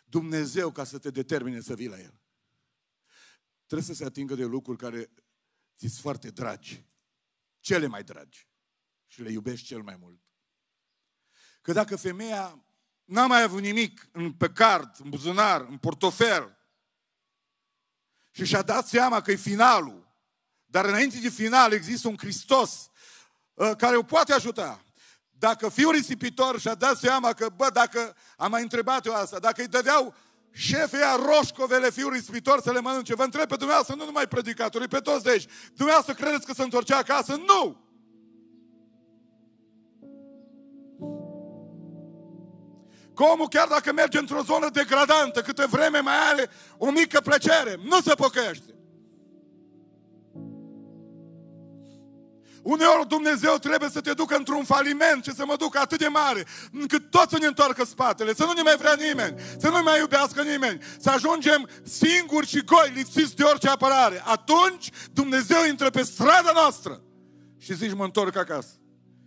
Dumnezeu, ca să te determine să vii la El, trebuie să se atingă de lucruri care ți-s foarte dragi, cele mai dragi, și le iubești cel mai mult. Că dacă femeia n-a mai avut nimic pe card, în buzunar, în portofel, și și-a dat seama că e finalul, dar înainte de final există un Hristos care o poate ajuta. Dacă fiul risipitor și-a dat seama că, dacă am mai întrebat eu asta, dacă îi dădeau șefii ăia roșcovele fiul risipitor să le mănânce, vă întreb pe dumneavoastră, nu numai predicatorii, pe toți de aici, dumneavoastră credeți că se întorcea acasă? Nu! Că omul, chiar dacă merge într-o zonă degradantă, câtă vreme mai are o mică plăcere, nu se pocăiește. Uneori Dumnezeu trebuie să te ducă într-un faliment și să mă ducă atât de mare, încât toți să ne întoarcă spatele, să nu ne mai vrea nimeni, să nu ne mai iubească nimeni, să ajungem singuri și goi, lipsiți de orice apărare. Atunci Dumnezeu intră pe strada noastră și zici, mă întorc acasă.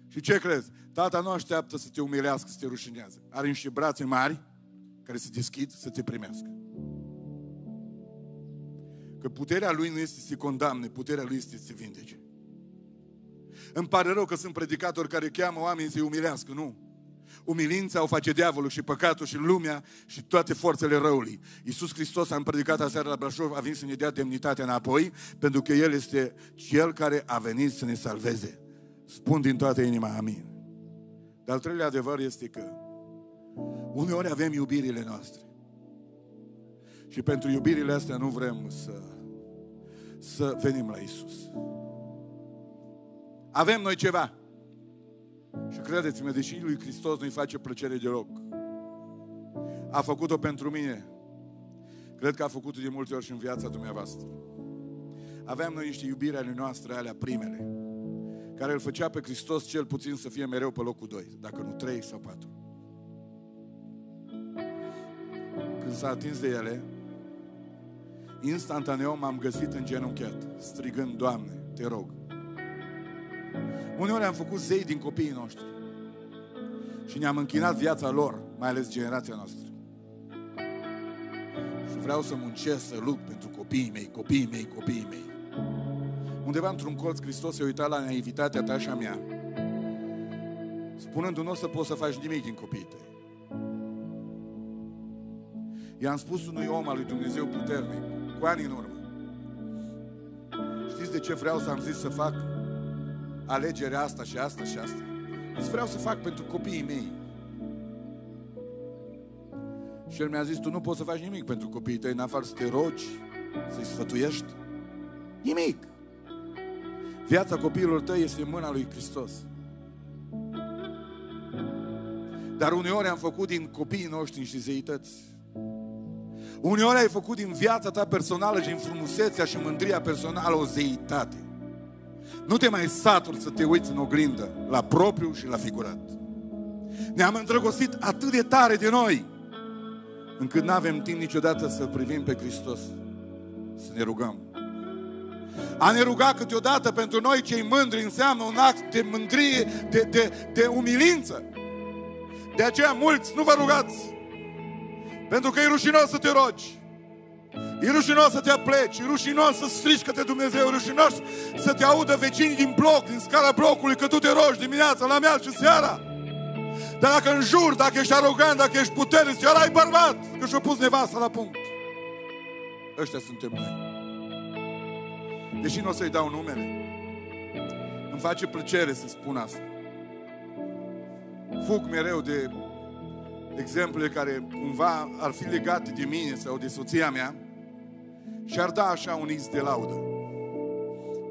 Și ce crezi? Tata nu așteaptă să te umilească, să te rușinează. Are niște brațe mari care se deschid să te primească. Că puterea Lui nu este să te condamne, puterea Lui este să te vindece. Îmi pare rău că sunt predicatori care cheamă oamenii să-i umilească, nu. Umilința o face diavolul și păcatul și lumea și toate forțele răului. Iisus Hristos, am predicat aseară la Brașov, a venit să ne dea demnitatea înapoi, pentru că El este Cel care a venit să ne salveze. Spun din toată inima, amin. Dar al treilea adevăr este că uneori avem iubirile noastre. Și pentru iubirile astea nu vrem să venim la Iisus. Avem noi ceva. Și credeți-mă, deși lui Hristos nu-i face plăcere deloc, a făcut-o pentru mine. Cred că a făcut-o de multe ori și în viața dumneavoastră. Aveam noi niște iubiri ale noastre, alea primele, care îl făcea pe Hristos cel puțin să fie mereu pe locul 2, dacă nu 3 sau 4. Când s-a atins de ele, instantaneu m-am găsit îngenunchiat, strigând, Doamne, te rog. Uneori am făcut zei din copiii noștri și ne-am închinat viața lor, mai ales generația noastră. Și vreau să muncesc, să lupt pentru copiii mei, copiii mei, copiii mei. Undeva într-un colț Hristos se uita la naivitatea ta și a mea, spunându-mi, nu o să poți să faci nimic din copiii tăi. I-am spus unui om al lui Dumnezeu puternic, cu ani în urmă, știți de ce vreau să am zis să fac alegerea asta și asta și asta? Îți vreau să fac pentru copiii mei. Și el mi-a zis, tu nu poți să faci nimic pentru copiii tăi, în afară să te rogi, să-i sfătuiești. Nimic. Viața copiilor tăi este în mâna lui Hristos. Dar uneori am făcut din copiii noștri niște zeități. Uneori ai făcut din viața ta personală și din frumusețea și mândria personală o zeitate. Nu te mai saturi să te uiți în oglindă, la propriu și la figurat. Ne-am îndrăgostit atât de tare de noi, încât n-avem timp niciodată să privim pe Hristos, să ne rugăm. A ne ruga câteodată pentru noi cei mândri înseamnă un act de mândrie, de umilință. De aceea mulți nu vă rugați, pentru că e rușinos să te rogi. E rușinos să te apleci, e rușinos să strigi către Dumnezeu, e rușinos să te audă vecinii din bloc, din scara blocului, că tu te rogi dimineața, la meal și seara. Dar dacă înjuri, dacă ești arogant, dacă ești puternic, ăla ai bărbat, că și-a pus nevasta la punct. Ăștia suntem noi. Deși nu o să-i dau numele, îmi face plăcere să spun asta. Fug mereu de exemple care cumva ar fi legate de mine sau de soția mea și ar da așa un iz de laudă.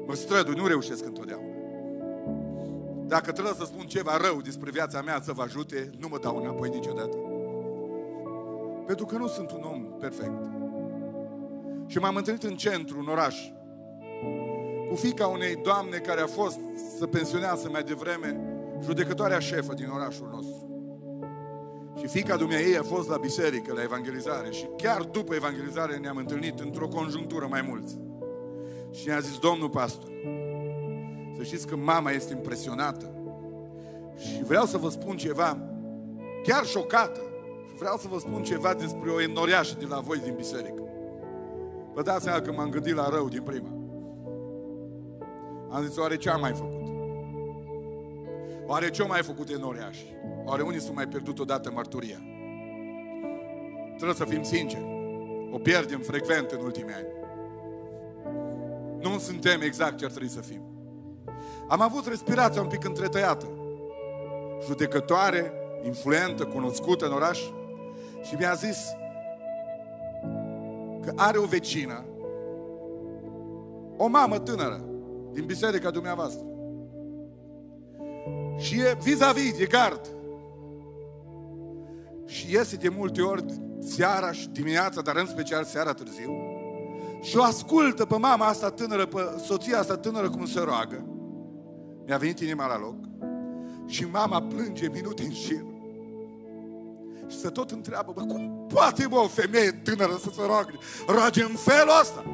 Mă strădui, nu reușesc întotdeauna. Dacă trebuie să spun ceva rău despre viața mea să vă ajute, nu mă dau înapoi niciodată. Pentru că nu sunt un om perfect. Și m-am întâlnit în centru, în oraș, cu fiica unei doamne care a fost să pensionează mai devreme judecătoarea șefă din orașul nostru. Și fiica dumneaei a fost la biserică, la evangelizare. Și chiar după evangelizare ne-am întâlnit într-o conjunctură mai mulți. Și ne-a zis, domnul pastor, să știți că mama este impresionată. Și vreau să vă spun ceva, chiar șocată. vreau să vă spun ceva despre o enoriașă de la voi din biserică. Vă dați seama că m-am gândit la rău din prima. Am zis, oare ce am mai făcut? Oare ce-o mai făcut enoriași? Oare unii s-au mai pierdut odată mărturia? Trebuie să fim sinceri. O pierdem frecvent în ultimii ani. Nu suntem exact ce ar trebui să fim. Am avut respirația un pic întretăiată. Judecătoare, influentă, cunoscută în oraș. Și mi-a zis că are o vecină, o mamă tânără din biserica dumneavoastră. Și e vis-a-vis, e gard. Și iese de multe ori seara și dimineața, dar în special seara târziu. Și o ascultă pe mama asta tânără, pe soția asta tânără cum se roagă. Mi-a venit inima la loc. Și mama plânge minute în șir. Și se tot întreabă, bă, cum poate, bă, o femeie tânără să se roage în felul ăsta?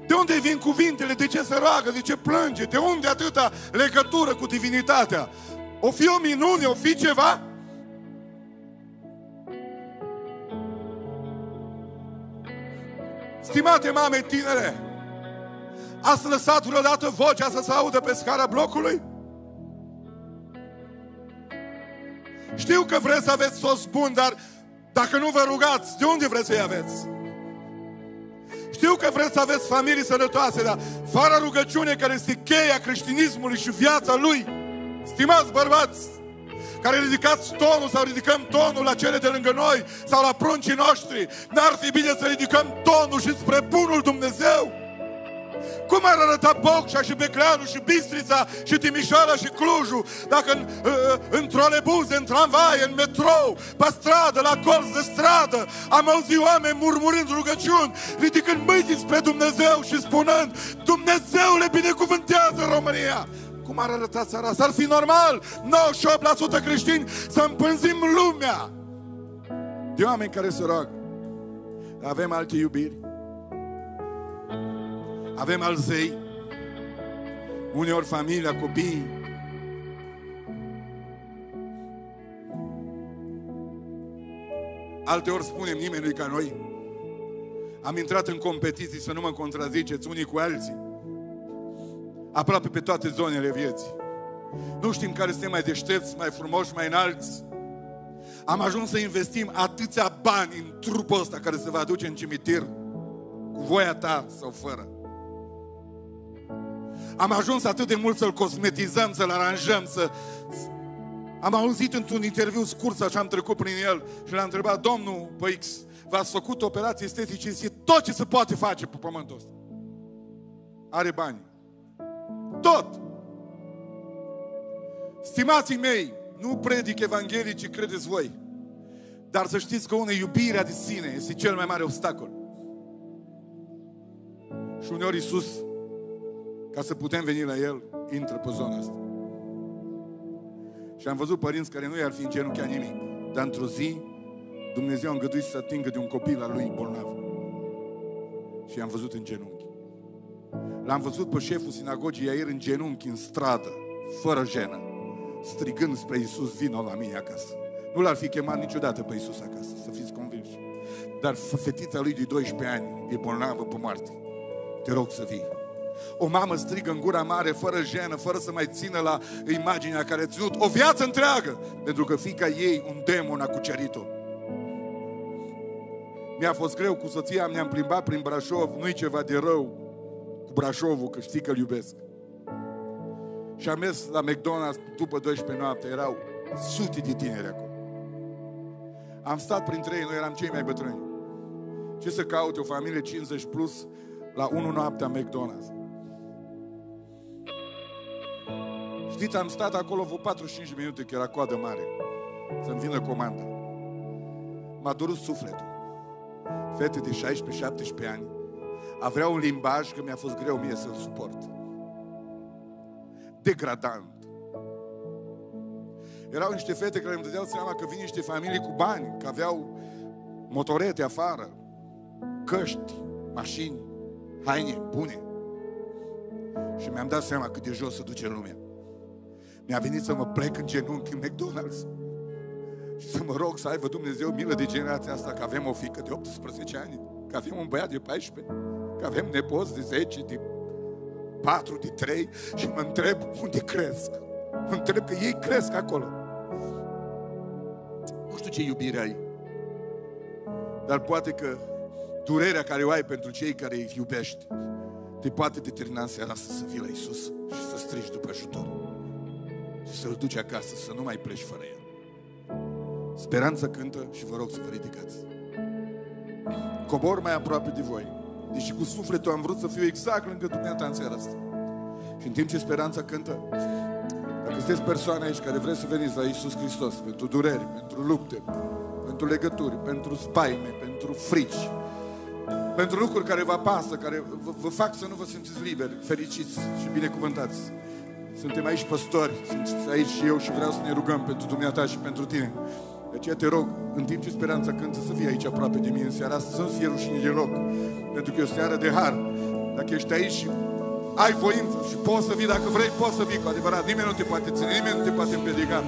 De unde vin cuvintele? De ce se roagă? De ce plânge? De unde atâta legătură cu divinitatea? O fi o minune? O fi ceva? Stimate mame tinere, ați lăsat vreodată vocea să se audă pe scara blocului? Știu că vreți să aveți sos bun, dar dacă nu vă rugați, de unde vreți să-i aveți? Știu că vreți să aveți familii sănătoase, dar fără rugăciune, care este cheia creștinismului și viața lui, stimați bărbați, care ridicați tonul sau ridicăm tonul la cele de lângă noi sau la pruncii noștri, n-ar fi bine să ridicăm tonul și spre bunul Dumnezeu? Cum ar arăta Bocșa și Becleanu și Bistrița și Timișoara și Clujul dacă în trolebuze, în tramvaie, în metrou, pe stradă, la colț de stradă am auzit oameni murmurând rugăciuni, ridicând mâini spre Dumnezeu și spunând: Dumnezeule, binecuvântează România! Cum ar arăta țara asta? Ar fi normal 98% creștini să împânzim lumea de oameni care se roagă. Avem alte iubiri, avem alți zei, uneori familia, copiii. Alteori spunem, nimeni nu-i ca noi. Am intrat în competiții, să nu mă contraziceți, unii cu alții, aproape pe toate zonele vieții. Nu știm care suntem mai deștepți, mai frumoși, mai înalți. Am ajuns să investim atâția bani în trupul ăsta care se va duce în cimitir, cu voia ta sau fără. Am ajuns atât de mult să-l cosmetizăm, să-l aranjăm, Am auzit într-un interviu scurt, așa am trecut prin el și l-am întrebat: domnul pe X, v-ați făcut operații estetice? Zice: tot ce se poate face pe pământul ăsta. Are bani. Tot! Stimații mei, nu predic Evanghelii, ci credeți voi. Dar să știți că iubirea de sine este cel mai mare obstacol. Și uneori Iisus, ca să putem veni la El, intră pe zona asta. Și am văzut părinți care nu i-ar fi îngenunchiat nimic, dar într-o zi Dumnezeu a îngăduit să se atingă de un copil al lui bolnav. Și i-am văzut în genunchi. L-am văzut pe șeful sinagogii Iair în genunchi, în stradă, fără jenă, strigând spre Iisus: vino la mine acasă. Nu l-ar fi chemat niciodată pe Iisus acasă, să fiți convinși. Dar fetița lui de 12 ani e bolnavă pe moarte. Te rog să vii. O mamă strigă în gura mare, fără jenă, fără să mai țină la imaginea care a ținut o viață întreagă, pentru că fiica ei, un demon, a cucerit-o. Mi-a fost greu cu soția, ne-am plimbat prin Brașov, nu-i ceva de rău cu Brașovul, că știi că-l iubesc. Și am mers la McDonald's după 12 noapte, erau sute de tineri acolo. Am stat printre ei, noi eram cei mai bătrâni. Ce să caute o familie 50 plus la 1 noaptea McDonald's? Știți, am stat acolo vreo 45 minute, că era coadă mare, să-mi vină comanda. M-a durut sufletul. Fete de 16-17 ani aveau un limbaj că mi-a fost greu mie să-l suport. Degradant. Erau niște fete care îmi dădeau seama că vin niște familii cu bani, că aveau motorete afară, căști, mașini, haine bune. Și mi-am dat seama cât de jos se duce lumea. Mi-a venit să mă plec în genunchi în McDonald's Și să mă rog să aibă Dumnezeu milă de generația asta, că avem o fiică de 18 ani, că avem un băiat de 14, că avem nepoți de 10, de 4, de 3 și mă întreb unde cresc. Mă întreb că ei cresc acolo. Nu știu ce iubire ai, dar poate că durerea care o ai pentru cei care îi iubești te poate determina în seara asta să vii la Iisus și să strigi după ajutor și să-L duci acasă, să nu mai pleci fără El. Speranța cântă și vă rog să vă ridicați. Cobor mai aproape de voi, deși cu sufletul am vrut să fiu exact lângă dumneata în seara asta. Și în timp ce speranța cântă, dacă sunteți persoane aici care vreți să veniți la Iisus Hristos pentru dureri, pentru lupte, pentru legături, pentru spaime, pentru frici, pentru lucruri care vă apasă, care vă fac să nu vă simțiți liberi, fericiți și binecuvântați. Suntem aici păstori, sunt aici și eu și vreau să ne rugăm pentru dumneata și pentru tine. De aceea te rog, în timp ce speranța cântă, să fii aici aproape de mine în seara asta, să nu fie rușine de loc, pentru că e o seară de har. Dacă ești aici și ai voință și poți să vii, dacă vrei, poți să vii cu adevărat. Nimeni nu te poate ține, nimeni nu te poate împiedica.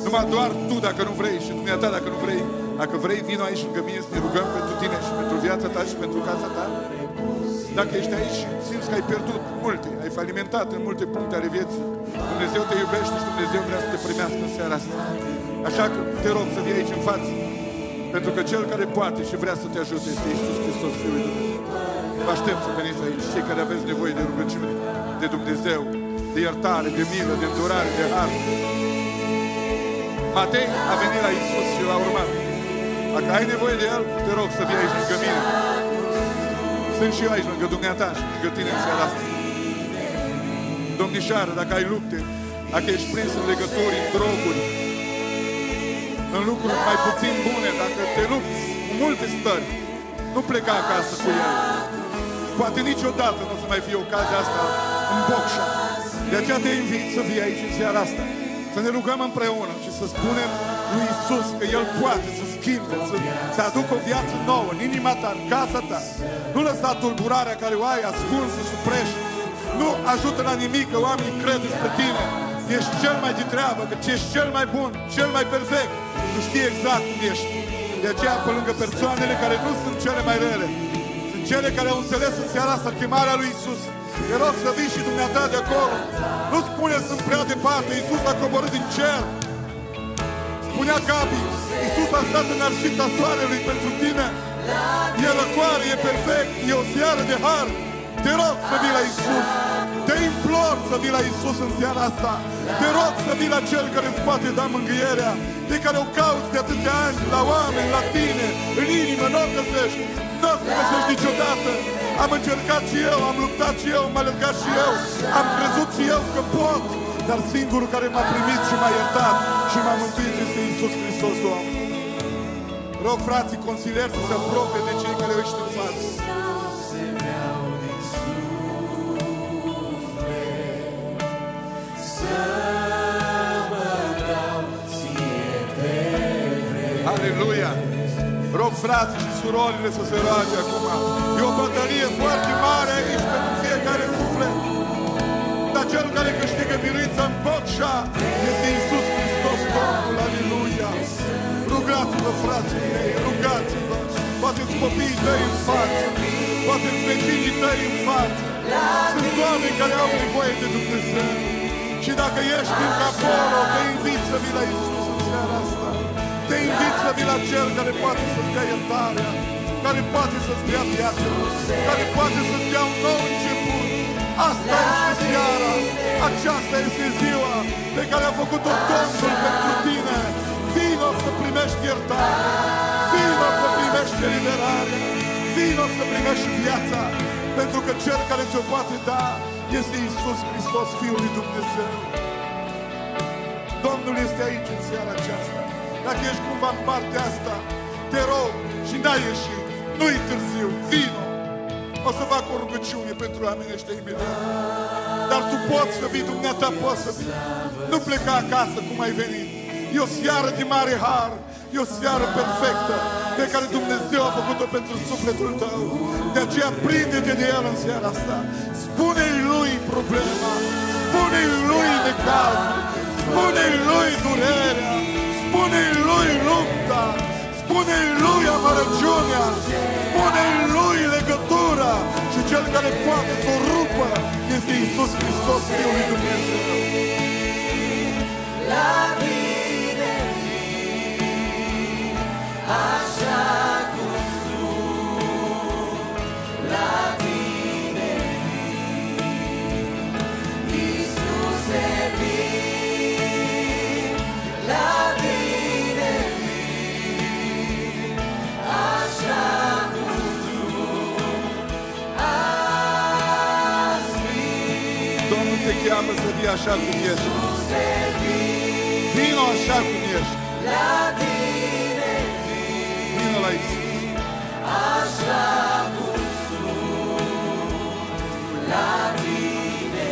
Numai doar tu dacă nu vrei și dumneata dacă nu vrei. Dacă vrei, vino aici lângă mine să ne rugăm pentru tine și pentru viața ta și pentru casa ta. Dacă ești aici și simți că ai pierdut multe, ai falimentat în multe puncte ale vieții, Dumnezeu te iubește și Dumnezeu vrea să te primească în seara asta. Așa că te rog să vii aici în față, pentru că Cel care poate și vrea să te ajute este Iisus Hristos, Fiul lui Dumnezeu. Vă aștept să veniți aici, cei care aveți nevoie de rugăciune, de Dumnezeu, de iertare, de milă, de îndurare, de har. Matei a venit la Iisus și l-a urmat. Dacă ai nevoie de El, te rog să vii aici lângă mine. Sunt și eu aici lângă dumneata și lângă tine în seara asta. Domnișoară, dacă ai lupte, dacă ești prins în legături, în droguri, în lucruri mai puțin bune, dacă te lupți cu multe stări, nu pleca acasă cu El. Poate niciodată nu o să mai fie ocazia asta în Bocșa. De aceea te invit să vii aici în seara asta, să ne rugăm împreună și să spunem lui Iisus că El poate să schimbe, să aducă o viață nouă în inima ta, în casa ta. Nu lăsa tulburarea care o ai ascunsă sub preș. Nu ajută la nimic că oamenii cred despre tine. Ești cel mai de treabă, că ești cel mai bun, cel mai perfect. Tu știi exact cum ești. De aceea, pe lângă persoanele care nu sunt cele mai rele, sunt cele care au înțeles în seara asta chemarea lui Iisus. Te rog să vii și dumneata de acolo. Nu spune sunt prea departe, Iisus a coborât din cer. Spunea Gabi, Iisus a stat în arșița soarelui pentru tine. E răcoare, e perfect, e o seară de har. Te rog să vii la Iisus. Te implor să vii la Iisus în seara asta. Te rog să vii la Cel care îți poate da mângâierea, de care o cauți de atâția ani, la oameni, la tine, în inimă, nu o găsești. Nu o să găsești niciodată. Am încercat și eu, am luptat și eu, m-am alergat și eu, am crezut și eu că pot, dar singurul care m-a primit și m-a iertat și m-a mântuit este Iisus Hristos, Doamne. Rog frații consilieri să se apropie de cei care ești în față. Aleluia! Rog frații și surorile să se roage acum. E o bătălie foarte mare aici pentru fiecare suflet. Dar Cel care câștigă biruința în Bocșa este Iisus Hristos, Domnul. Aleluia! Rugați-vă, frații mei, rugați-vă. Poate-ți copiii tăi în față, poate-ți vecinii tăi în față. Sunt oameni care au nevoie de Dumnezeu. Și dacă ești încă acolo, te invit să vii la Iisus în seara asta. Te invit să vii la Cel care poate să-ți dea iertarea, care poate să-ți dea viață, care poate să-ți dea un nou început. Asta este seara, aceasta este ziua pe care a făcut-o Domnul pentru tine. Vino să primești iertare, vino să primești eliberare, vino să primești viața, pentru că Cel care ți-o poate da este Iisus Hristos, Fiul lui Dumnezeu. Domnul este aici în seara aceasta. Dacă ești cumva în partea asta, te rog și n-ai ieșit, nu-i târziu, vino. O să fac o rugăciune pentru oamenii ăștia imediat. Dar tu poți să vii, dumneata poți să vii. Nu pleca acasă cum ai venit. E o seară de mare har, e o seară perfectă pe care Dumnezeu a făcut-o pentru sufletul tău. De aceea prinde-te de El în seara asta. Spune-i Lui problema, spune-i Lui necazul, spune-i Lui durerea, spune-i Lui lupta, spune-i Lui amărăciunea, spune-i Lui legătura și Cel care poate să o rupă este Iisus Hristos, Fiul lui Dumnezeu. La tine așa cum sunt, la tine Iisuse vin, la tine așa cum sunt, azi vin. Domnul te cheamă să fii așa cum ești. Vino așa cum ești. La tine Vino la Iisus. așa cum sunt, la tine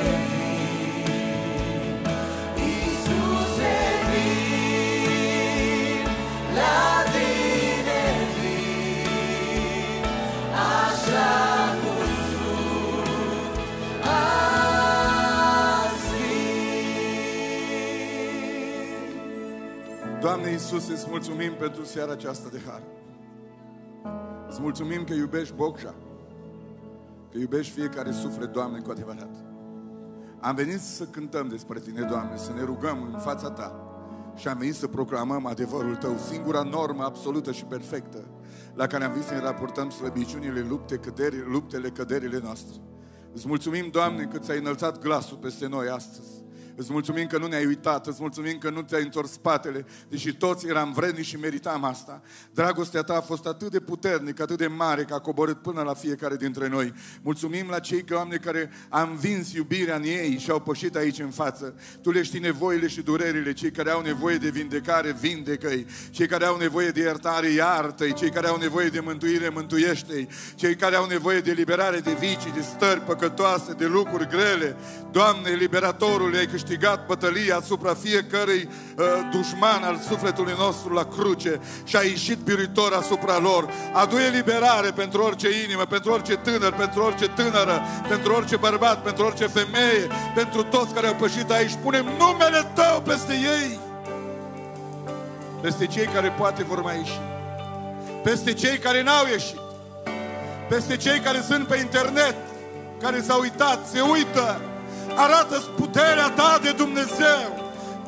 Iisuse vin, la tine așa cum sunt, azi vin. Doamne Iisuse, îți mulțumim pentru seara aceasta de har. Îți mulțumim că iubești Bocșa, că iubești fiecare suflet, Doamne, cu adevărat. Am venit să cântăm despre Tine, Doamne, să ne rugăm în fața Ta și am venit să proclamăm adevărul Tău, singura normă absolută și perfectă la care am venit să ne raportăm slăbiciunile, luptele, căderile noastre. Îți mulțumim, Doamne, că Ți-ai înălțat glasul peste noi astăzi. Îți mulțumim că nu ne-ai uitat, îți mulțumim că nu ți-ai întors spatele, deși toți eram vrednici și meritam asta. Dragostea Ta a fost atât de puternică, atât de mare, că a coborât până la fiecare dintre noi. Mulțumim la cei, Doamne, care am învins iubirea în ei și au pășit aici în față. Tu le știi nevoile și durerile, cei care au nevoie de vindecare, vindecă-i. Cei care au nevoie de iertare, iartă-i. Cei care au nevoie de mântuire, mântuiește-i. Cei care au nevoie de liberare de vicii, de stări păcătoase, de lucruri grele. Doamne, liberatorul, ai câștigat bătălia asupra fiecărui dușman al sufletului nostru la cruce și a ieșit biruitor asupra lor. Adu eliberare pentru orice inimă, pentru orice tânăr, pentru orice tânără, pentru orice bărbat, pentru orice femeie, pentru toți care au pășit aici. Punem numele Tău peste ei, peste cei care poate vor mai ieși, peste cei care n-au ieșit, peste cei care sunt pe internet, care s-au uitat, se uită. Arată-ți puterea Ta de Dumnezeu.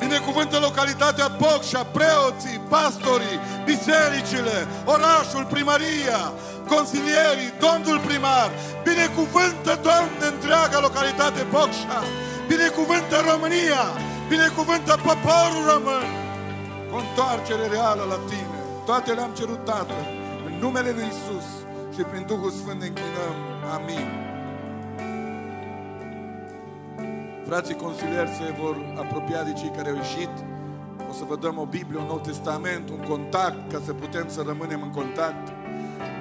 Binecuvântă localitatea Bocșa, preoții, pastorii, bisericile, orașul, primăria, consilierii, domnul primar. Binecuvântă, Doamne, întreaga localitate Bocșa. Binecuvântă România. Binecuvântă poporul român. O întoarcere reală la Tine. Toate le-am cerut, Tată, în numele Lui Iisus și prin Duhul Sfânt ne închinăm. Amin. Frații consilieri se vor apropia de cei care au ieșit. O să vă dăm o Biblie, un Nou Testament, un contact, ca să putem să rămânem în contact.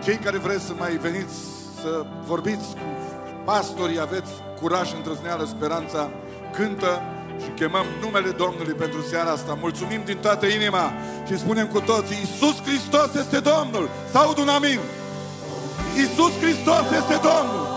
Cei care vreți să mai veniți să vorbiți cu pastorii, aveți curaj, îndrăzneală, speranța, cântă și chemăm numele Domnului pentru seara asta. Mulțumim din toată inima și spunem cu toții: Iisus Hristos este Domnul! Să aud un amin! Iisus Hristos este Domnul!